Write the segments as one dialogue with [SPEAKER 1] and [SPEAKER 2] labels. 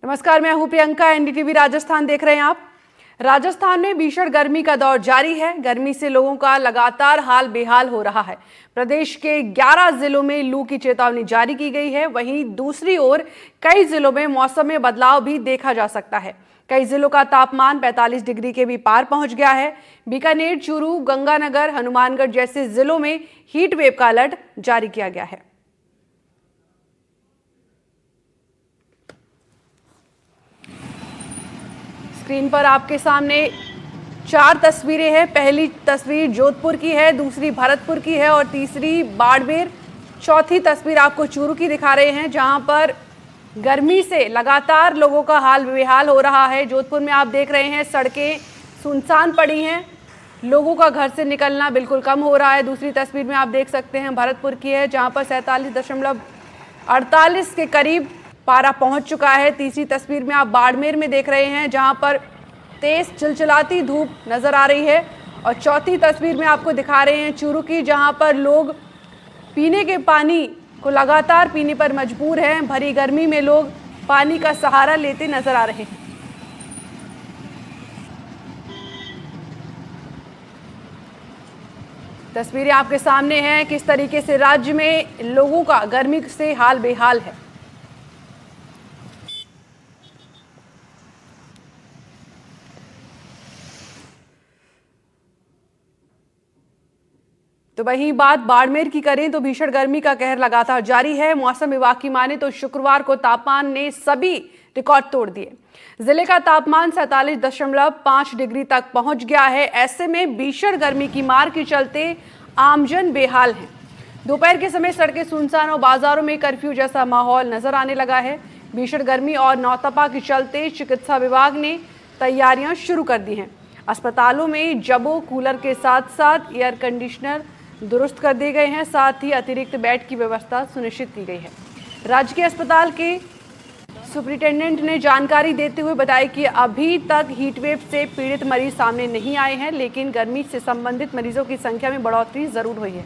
[SPEAKER 1] नमस्कार, मैं हूं प्रियंका। एनडीटीवी राजस्थान देख रहे हैं आप। राजस्थान में भीषण गर्मी का दौर जारी है। गर्मी से लोगों का लगातार हाल बेहाल हो रहा है। प्रदेश के 11 जिलों में लू की चेतावनी जारी की गई है। वहीं दूसरी ओर कई जिलों में मौसम में बदलाव भी देखा जा सकता है। कई जिलों का तापमान 45 डिग्री के भी पार पहुंच गया है। बीकानेर, चूरू, गंगानगर, हनुमानगढ़ जैसे जिलों में हीट वेव का अलर्ट जारी किया गया है। स्क्रीन पर आपके सामने 4 तस्वीरें हैं। पहली तस्वीर जोधपुर की है, दूसरी भरतपुर की है और तीसरी बाड़मेर। चौथी तस्वीर आपको चूरू की दिखा रहे हैं, जहां पर गर्मी से लगातार लोगों का हाल बेहाल हो रहा है। जोधपुर में आप देख रहे हैं सड़कें सुनसान पड़ी हैं, लोगों का घर से निकलना बिल्कुल कम हो रहा है। दूसरी तस्वीर में आप देख सकते हैं भरतपुर की है, जहां पर 47.48 के करीब पारा पहुंच चुका है। तीसरी तस्वीर में आप बाड़मेर में देख रहे हैं, जहां पर तेज चिलचिलाती धूप नजर आ रही है। और चौथी तस्वीर में आपको दिखा रहे हैं चूरू की, जहां पर लोग पीने के पानी को लगातार पीने पर मजबूर हैं। भरी गर्मी में लोग पानी का सहारा लेते नजर आ रहे हैं। तस्वीरें आपके सामने हैं, किस तरीके से राज्य में लोगों का गर्मी से हाल बेहाल है। तो वहीं बात बाड़मेर की करें तो भीषण गर्मी का कहर लगातार जारी है। मौसम विभाग की माने तो शुक्रवार को तापमान ने सभी रिकॉर्ड तोड़ दिए। जिले का तापमान 47.5 डिग्री तक पहुंच गया है। ऐसे में भीषण गर्मी की मार के चलते आमजन बेहाल है। दोपहर के समय सड़कें सुनसान और बाजारों में कर्फ्यू जैसा माहौल नजर आने लगा है। भीषण गर्मी और नौतपा के चलते चिकित्सा विभाग ने तैयारियां शुरू कर दी हैं। अस्पतालों में जबों, कूलर के साथ साथ एयर कंडीशनर दुरुस्त कर दिए गए हैं। साथ ही अतिरिक्त बेड की व्यवस्था सुनिश्चित की गई है। राज्य के अस्पताल के सुपरिटेंडेंट ने जानकारी देते हुए बताया कि अभी तक हीटवेव से पीड़ित मरीज सामने नहीं आए हैं, लेकिन गर्मी से संबंधित मरीजों की संख्या में बढ़ोतरी जरूर हुई है।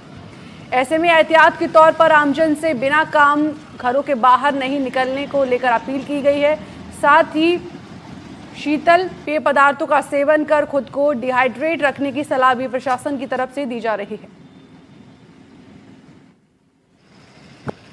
[SPEAKER 1] ऐसे में एहतियात के तौर पर आमजन से बिना काम घरों के बाहर नहीं निकलने को लेकर अपील की गई है। साथ ही शीतल पेय पदार्थों का सेवन कर खुद को डिहाइड्रेट रखने की सलाह भी प्रशासन की तरफ से दी जा रही है।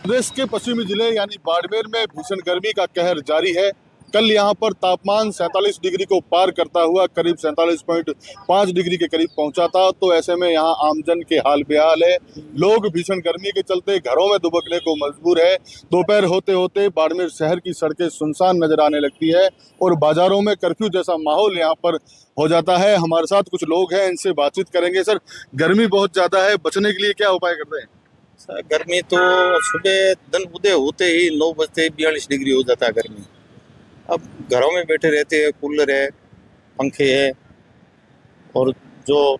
[SPEAKER 2] प्रदेश के पश्चिमी जिले यानी बाड़मेर में भीषण गर्मी का कहर जारी है। कल यहां पर तापमान 47 डिग्री को पार करता हुआ करीब 47.5 डिग्री के करीब पहुंचा था। तो ऐसे में यहां आमजन के हाल बेहाल है। लोग भीषण गर्मी के चलते घरों में दुबकने को मजबूर है। दोपहर होते होते बाड़मेर शहर की सड़कें सुनसान नजर आने लगती है और बाजारों में कर्फ्यू जैसा माहौल यहाँ पर हो जाता है। हमारे साथ कुछ लोग हैं, इनसे बातचीत करेंगे। सर, गर्मी बहुत ज्यादा है, बचने के लिए क्या उपाय कर रहे हैं?
[SPEAKER 3] गर्मी तो सुबह दिन उदय होते ही 9 बजते 42 डिग्री हो जाता है गर्मी। अब घरों में बैठे रहते हैं, कूलर है, पंखे है और जो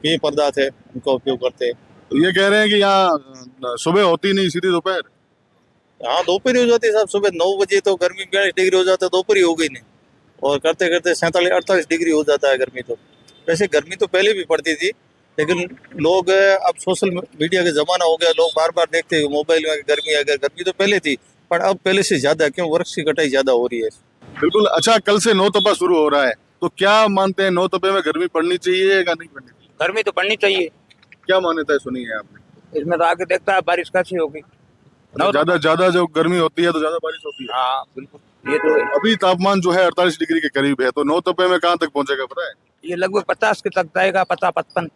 [SPEAKER 3] पेय पदार्थ है उनका उपयोग करते हैं।
[SPEAKER 2] तो ये कह रहे हैं कि यहाँ सुबह होती नहीं, सीधी दोपहर।
[SPEAKER 3] हाँ, दोपहर हो जाती है साहब। सुबह 9 बजे तो गर्मी 42 डिग्री हो जाता है, दोपहर ही हो गई नहीं। और करते करते 47-48 डिग्री हो जाता है गर्मी। तो वैसे गर्मी तो पहले भी पड़ती थी, लेकिन लोग अब सोशल मीडिया का जमाना हो गया, लोग बार बार देखते हैं मोबाइल में गर्मी है। गर्मी तो पहले थी, पर अब पहले से ज्यादा, क्यों वृक्ष की कटाई ज्यादा हो रही है।
[SPEAKER 2] बिल्कुल। अच्छा, कल से नौतपा शुरू हो रहा है, तो क्या मानते हैं, नौतपे में गर्मी पड़नी चाहिए या नहीं पड़नी चाहिए?
[SPEAKER 4] गर्मी तो पड़नी चाहिए।
[SPEAKER 2] क्या मान्यता है, सुनी है आपने?
[SPEAKER 4] इसमें तो आगे देखता है बारिश कैसी होगी।
[SPEAKER 2] ज्यादा जो गर्मी होती है तो ज्यादा बारिश होती है।
[SPEAKER 4] हाँ बिल्कुल। ये तो
[SPEAKER 2] अभी तापमान जो है 48 डिग्री के करीब है, तो नौतपे में कहाँ तक पहुंचेगा पता है?
[SPEAKER 4] ये लगभग 50 के तक जाएगा, 50-55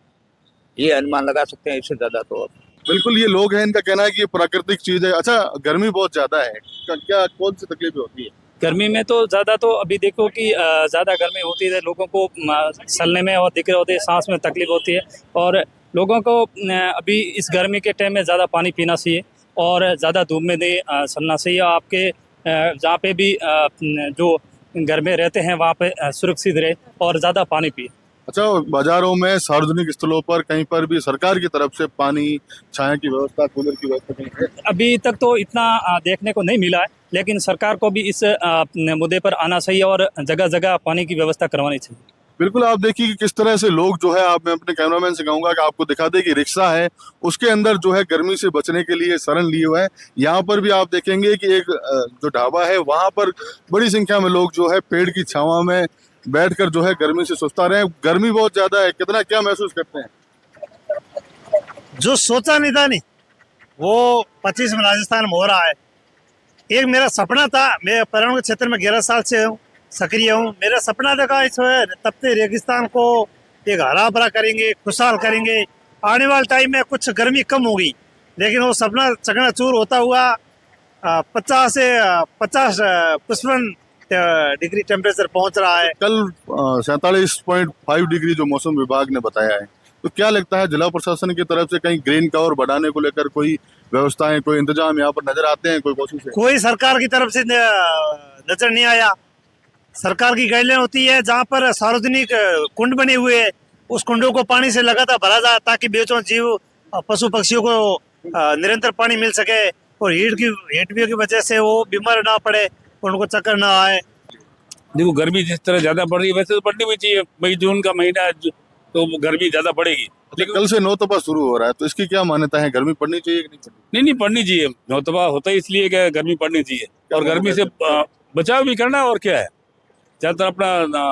[SPEAKER 4] ये अनुमान लगा सकते हैं। इससे ज्यादा तो
[SPEAKER 2] बिल्कुल। ये लोग हैं, इनका कहना है कि ये प्राकृतिक चीज है। अच्छा, गर्मी बहुत ज्यादा है, क्या कौन सी तकलीफ होती है
[SPEAKER 5] गर्मी में? तो ज़्यादा तो अभी देखो कि ज़्यादा गर्मी होती है, लोगों को चलने में और दिक्कत होती है, सांस में तकलीफ होती है। और लोगों को अभी इस गर्मी के टाइम में ज़्यादा पानी पीना चाहिए और ज़्यादा धूप में नहीं चलना चाहिए। आपके जहाँ पे भी जो घर में रहते हैं वहाँ पे सुरक्षित रहे और ज़्यादा पानी पिए।
[SPEAKER 2] अच्छा, बाजारों में, सार्वजनिक स्थलों पर कहीं पर भी सरकार की तरफ से पानी, छाया की व्यवस्था, कूलर की व्यवस्था कहीं है?
[SPEAKER 5] अभी तक तो इतना देखने को नहीं मिला है, लेकिन सरकार को भी इस मुद्दे पर आना चाहिए और जगह जगह पानी की व्यवस्था करवानी चाहिए।
[SPEAKER 2] बिल्कुल, आप देखिए कि किस तरह से लोग जो है, आप, मैं अपने कैमरामैन से कहूंगा कि आपको दिखा दे कि रिक्शा है, उसके अंदर जो है गर्मी से बचने के लिए शरण लिए हुए हैं। यहाँ पर भी आप देखेंगे कि एक जो ढाबा है वहां पर बड़ी संख्या में लोग जो है पेड़ की छावा में बैठकर जो है गर्मी से सुस्ता रहे हैं। गर्मी बहुत ज्यादा है, कितना क्या महसूस करते हैं?
[SPEAKER 6] जो सोचा नहीं था, नहीं वो 25 में राजस्थान में हो रहा है। एक मेरा सपना था, मैं पर्यावरण के क्षेत्र में 11 साल से हूँ, सक्रिय हूँ। मेरा सपना था इस तपते रेगिस्तान को एक हरा भरा करेंगे, खुशहाल करेंगे। आने वाले टाइम में कुछ गर्मी कम होगी, लेकिन वो सपना चकनाचूर होता हुआ 50 से 50 55 डिग्री टेम्परेचर पहुंच रहा है।
[SPEAKER 2] कल 47.5 डिग्री जो मौसम विभाग ने बताया है, तो क्या लगता है जिला प्रशासन की तरफ से कहीं ग्रीन कवर बढ़ाने को लेकर कोई व्यवस्थाएं, कोई इंतजाम यहाँ पर नजर आते हैं, कोई कोशिश है?
[SPEAKER 6] कोई सरकार की तरफ से नजर नहीं आया। सरकार की गाइडलाइन होती है जहाँ पर सार्वजनिक कुंड बने हुए हैं, उस कुंडों को पानी से लगातार भरा जाए ताकि बेचों जीव पशु पक्षियों को निरंतर पानी मिल सके और हीट वेव की वजह से वो बीमार ना पड़े, उनको चक्कर ना आए।
[SPEAKER 7] देखो, गर्मी जिस तरह ज्यादा बढ़ रही है वैसे तो बढ़नी भी चाहिए। मई जून का महीना है तो गर्मी ज्यादा बढ़ेगी, लेकिन
[SPEAKER 2] कल से नौतपा शुरू हो रहा है, तो इसकी क्या मान्यता है? गर्मी पड़नी चाहिए कि नहीं पड़नी?
[SPEAKER 7] नहीं पढ़नी चाहिए। नौतपा होता है इसलिए कि गर्मी पड़नी चाहिए और गर्मी से बचाव भी करना है। और क्या है, ज्यादातर अपना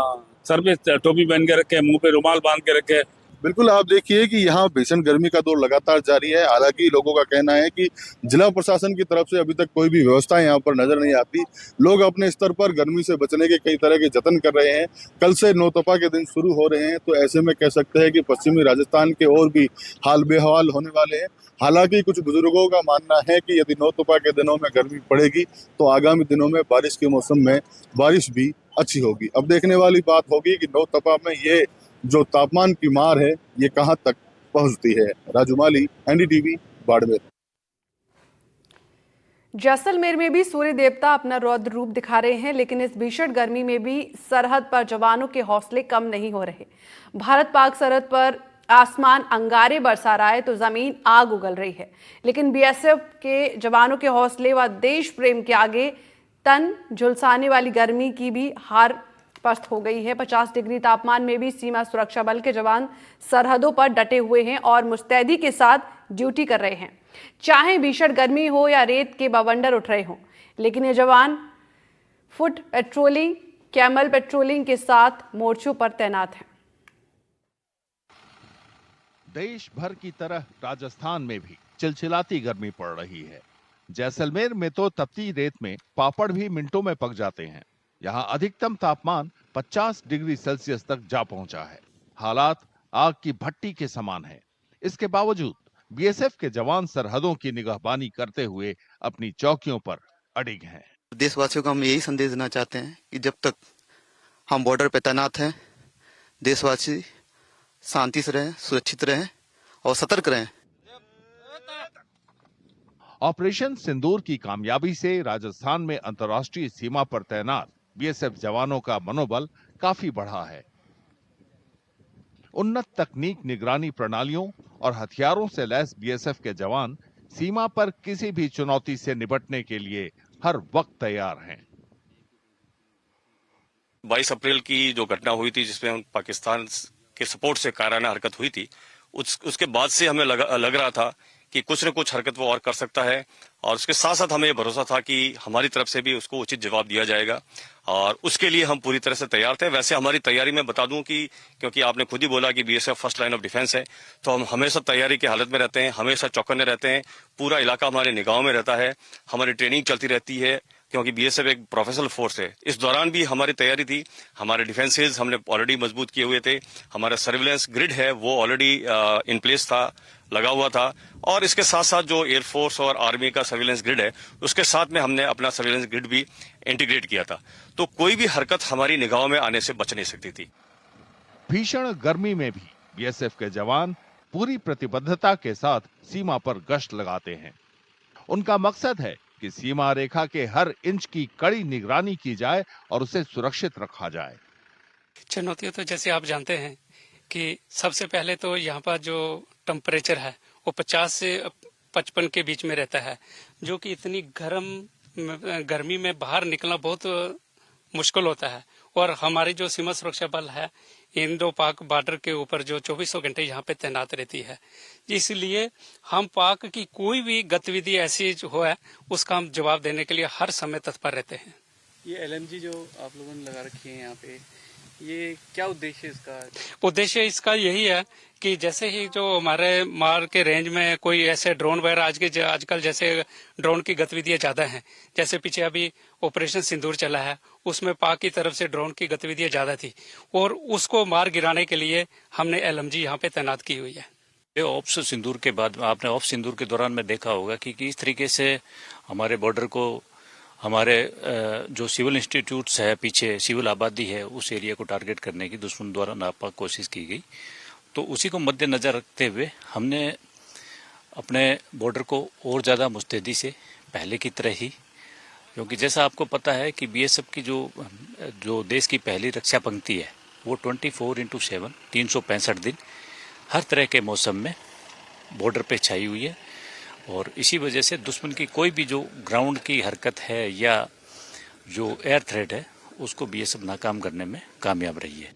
[SPEAKER 7] सर पे टोपी पहन के रखे, मुंह पे रुमाल बांध के रखे।
[SPEAKER 2] बिल्कुल, आप देखिए कि यहाँ भीषण गर्मी का दौर लगातार जारी है। हालांकि लोगों का कहना है कि जिला प्रशासन की तरफ से अभी तक कोई भी व्यवस्था यहाँ पर नजर नहीं आती। लोग अपने स्तर पर गर्मी से बचने के कई तरह के जतन कर रहे हैं। कल से नौतपा के दिन शुरू हो रहे हैं, तो ऐसे में कह सकते हैं कि पश्चिमी राजस्थान के और भी हाल बेहाल होने वाले हैं। हालांकि कुछ बुजुर्गों का मानना है कि यदि नौतपा के दिनों में गर्मी पड़ेगी तो आगामी दिनों में बारिश के मौसम में बारिश भी अच्छी होगी। अब देखने वाली बात होगी कि नौतपा में ये जो तापमान की मार है ये कहां तक पहुंचती है। राजू माली, एनडीटीवी, बाड़मेर।
[SPEAKER 1] जैसलमेर में भी सूर्य देवता अपना रौद्र रूप दिखा रहे हैं, लेकिन इस भीषण गर्मी में भी सरहद पर जवानों के हौसले कम नहीं हो रहे। भारत पाक सरहद पर आसमान अंगारे बरसा रहा है तो जमीन आग उगल रही है, लेकिन बीएसएफ के जवानों के हौसले व देश प्रेम के आगे तन झुलसाने वाली गर्मी की भी हार पस्त हो गई है। 50 डिग्री तापमान में भी सीमा सुरक्षा बल के जवान सरहदों पर डटे हुए हैं और मुस्तैदी के साथ ड्यूटी कर रहे हैं। चाहे भीषण गर्मी हो या रेत के बवंडर उठ रहे हों, लेकिन ये जवान फुट पेट्रोलिंग, कैमल पेट्रोलिंग के साथ मोर्चों पर तैनात हैं।
[SPEAKER 8] देश भर की तरह राजस्थान में भी चिलचिलाती गर्मी पड़ रही है। जैसलमेर में तो तपती रेत में पापड़ भी मिनटों में पक जाते हैं। यहाँ अधिकतम तापमान 50 डिग्री सेल्सियस तक जा पहुंचा है। हालात आग की भट्टी के समान है। इसके बावजूद बीएसएफ के जवान सरहदों की निगहबानी करते हुए अपनी चौकियों पर अडिग हैं।
[SPEAKER 9] देशवासियों को हम यही संदेश देना चाहते हैं कि जब तक हम बॉर्डर पर तैनात हैं, देशवासी शांति से रहें, सुरक्षित रहें और सतर्क रहें।
[SPEAKER 8] ऑपरेशन सिंदूर की कामयाबी से राजस्थान में अंतर्राष्ट्रीय सीमा पर तैनात बीएसएफ जवानों का मनोबल काफी बढ़ा है। उन्नत तकनीक, निगरानी प्रणालियों और हथियारों से लैस बीएसएफ के जवान सीमा पर किसी भी चुनौती से निपटने के लिए हर वक्त तैयार हैं।
[SPEAKER 10] 22 अप्रैल की जो घटना हुई थी जिसमें पाकिस्तान के सपोर्ट से कायराना हरकत हुई थी, उसके बाद से हमें लग रहा था कि कुछ न कुछ हरकत वो और कर सकता है, और उसके साथ साथ हमें भरोसा था कि हमारी तरफ से भी उसको उचित जवाब दिया जाएगा और उसके लिए हम पूरी तरह से तैयार थे। वैसे हमारी तैयारी में बता दूं कि क्योंकि आपने खुद ही बोला कि BSF first line of defence है, तो हम हमेशा तैयारी की हालत में रहते हैं, हमेशा चौकन्ने रहते हैं। पूरा इलाका हमारे निगाहों में रहता है, हमारी ट्रेनिंग चलती रहती है क्योंकि बीएसएफ एक प्रोफेशनल फोर्स है। इस दौरान भी हमारी तैयारी थी, हमारे डिफेंसेस हमने ऑलरेडी मजबूत किए हुए थे, हमारा सर्विलेंस ग्रिड है वो ऑलरेडी इन प्लेस था, लगा हुआ था, और इसके साथ साथ जो एयरफोर्स और आर्मी का सर्विलेंस ग्रिड है उसके साथ में हमने अपना सर्विलेंस ग्रिड भी इंटीग्रेट किया था, तो कोई भी हरकत हमारी निगाहों में आने से बच नहीं सकती थी।
[SPEAKER 8] भीषण गर्मी में भी बीएसएफ के जवान पूरी प्रतिबद्धता के साथ सीमा पर गश्त लगाते हैं। उनका मकसद है कि सीमा रेखा के हर इंच की कड़ी निगरानी की जाए और उसे सुरक्षित रखा जाए।
[SPEAKER 11] चुनौतियां तो जैसे आप जानते हैं कि सबसे पहले तो यहाँ पर जो टेम्परेचर है वो 50 से 55 के बीच में रहता है, जो कि इतनी गर्मी में बाहर निकलना बहुत मुश्किल होता है। और हमारी जो सीमा सुरक्षा बल है इंडो पाक बॉर्डर के ऊपर जो 24 घंटे यहाँ पे तैनात रहती है, इसलिए हम पाक की कोई भी गतिविधि ऐसी जो है उसका हम जवाब देने के लिए हर समय तत्पर रहते हैं।
[SPEAKER 12] ये LMG जो आप लोगों ने लगा रखी है यहाँ पे, ये क्या उद्देश्य है इसका?
[SPEAKER 11] उद्देश्य इसका यही है कि जैसे ही जो हमारे मार के रेंज में कोई ऐसे ड्रोन वगैरह आजकल जैसे ड्रोन की गतिविधियां ज्यादा हैं, जैसे पीछे अभी ऑपरेशन सिंदूर चला है, उसमें पाक की तरफ से ड्रोन की गतिविधियां ज्यादा थी और उसको मार गिराने के लिए हमने LMG यहाँ पे तैनात की हुई है।
[SPEAKER 13] ऑप्स सिंदूर के बाद आपने ऑप्स सिंदूर के दौरान में देखा होगा कि किस तरीके से हमारे बॉर्डर को हमारे जो सिविल इंस्टीट्यूट्स है, पीछे सिविल आबादी है, उस एरिया को टारगेट करने की दुश्मन द्वारा नापाक कोशिश की गई। तो उसी को मद्देनजर रखते हुए हमने अपने बॉर्डर को और ज़्यादा मुस्तैदी से पहले की तरह ही, क्योंकि जैसा आपको पता है कि BSF की जो देश की पहली रक्षा पंक्ति है वो 24/7 365 दिन हर तरह के मौसम में बॉर्डर पे छाई हुई है और इसी वजह से दुश्मन की कोई भी जो ग्राउंड की हरकत है या जो एयर थ्रेट है उसको BSF नाकाम करने में कामयाब रही है।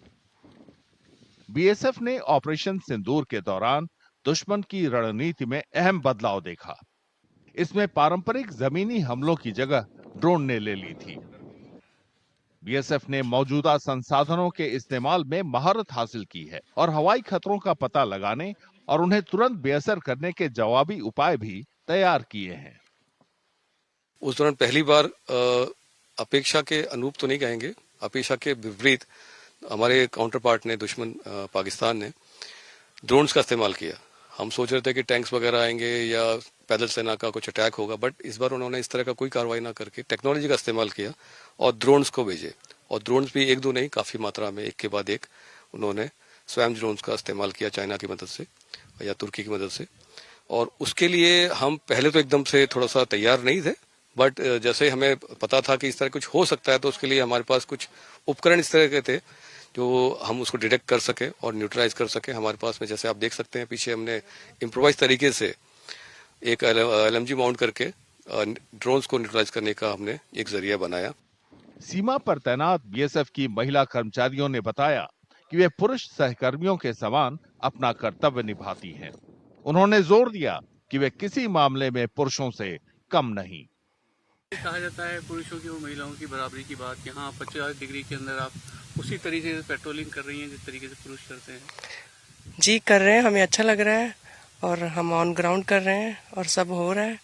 [SPEAKER 8] BSF ने ऑपरेशन सिंदूर के दौरान दुश्मन की रणनीति में अहम बदलाव देखा। इसमें पारंपरिक जमीनी हमलों की जगह ड्रोन ने ले ली थी। BSF ने मौजूदा संसाधनों के इस्तेमाल में महारत हासिल की है और हवाई खतरों का पता लगाने और उन्हें तुरंत बेअसर करने के जवाबी उपाय भी तैयार किए हैं।
[SPEAKER 14] उस दौरान पहली बार अपेक्षा के अनुरूप तो नहीं कहेंगे, अपेक्षा के विपरीत हमारे काउंटर पार्ट ने, दुश्मन पाकिस्तान ने ड्रोन्स का इस्तेमाल किया। हम सोच रहे थे कि टैंक्स वगैरह आएंगे या पैदल सेना का कुछ अटैक होगा, बट इस बार उन्होंने इस तरह का कोई कार्रवाई ना करके टेक्नोलॉजी का इस्तेमाल किया और ड्रोन्स को भेजे। और ड्रोन्स भी एक दो नहीं, काफी मात्रा में, एक के बाद एक उन्होंने स्वयं ड्रोन्स का इस्तेमाल किया, चाइना की मदद से या तुर्की की मदद से। और उसके लिए हम पहले तो एकदम से थोड़ा सा तैयार नहीं थे, बट जैसे हमें पता था कि इस तरह कुछ हो सकता है, तो उसके लिए हमारे पास कुछ उपकरण इस तरह के थे जो हम उसको डिटेक्ट कर सके और न्यूट्रलाइज कर सके। हमारे पास में, जैसे आप देख सकते हैं पीछे, हमने इम्प्रोवाइज तरीके से एक LMG माउंट करके ड्रोन्स को न्यूट्रलाइज करने का हमने एक जरिया बनाया।
[SPEAKER 8] सीमा पर तैनात BSF की महिला कर्मचारियों ने बताया कि वे पुरुष सहकर्मियों के समान अपना कर्तव्य निभाती हैं। उन्होंने जोर दिया कि वे किसी मामले में पुरुषों से कम नहीं।
[SPEAKER 12] कहा जाता है पुरुषों की और महिलाओं की बराबरी की बात, यहाँ 50 डिग्री के अंदर आप उसी तरीके से पेट्रोलिंग कर रही हैं जिस तरीके से पुरुष करते हैं।
[SPEAKER 15] जी कर रहे हैं, हमें अच्छा लग रहा है और हम ऑन ग्राउंड कर रहे हैं और सब हो रहा है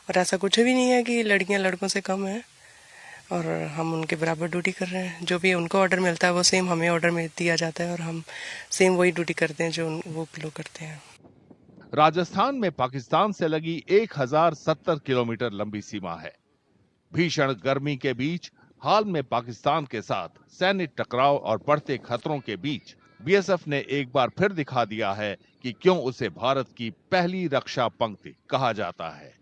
[SPEAKER 15] और ऐसा कुछ भी नहीं है कि लड़कियां लड़कों से कम है और हम उनके बराबर ड्यूटी कर रहे हैं। जो भी उनको ऑर्डर मिलता है वो सेम हमें ऑर्डर में दिया जाता है और हम सेम वही ड्यूटी करते हैं जो वो लोग करते हैं।
[SPEAKER 8] राजस्थान में पाकिस्तान से लगी 1070 किलोमीटर लंबी सीमा है। भीषण गर्मी के बीच हाल में पाकिस्तान के साथ सैन्य टकराव और बढ़ते खतरों के बीच BSF ने एक बार फिर दिखा दिया है कि क्यों उसे भारत की पहली रक्षा पंक्ति कहा जाता है।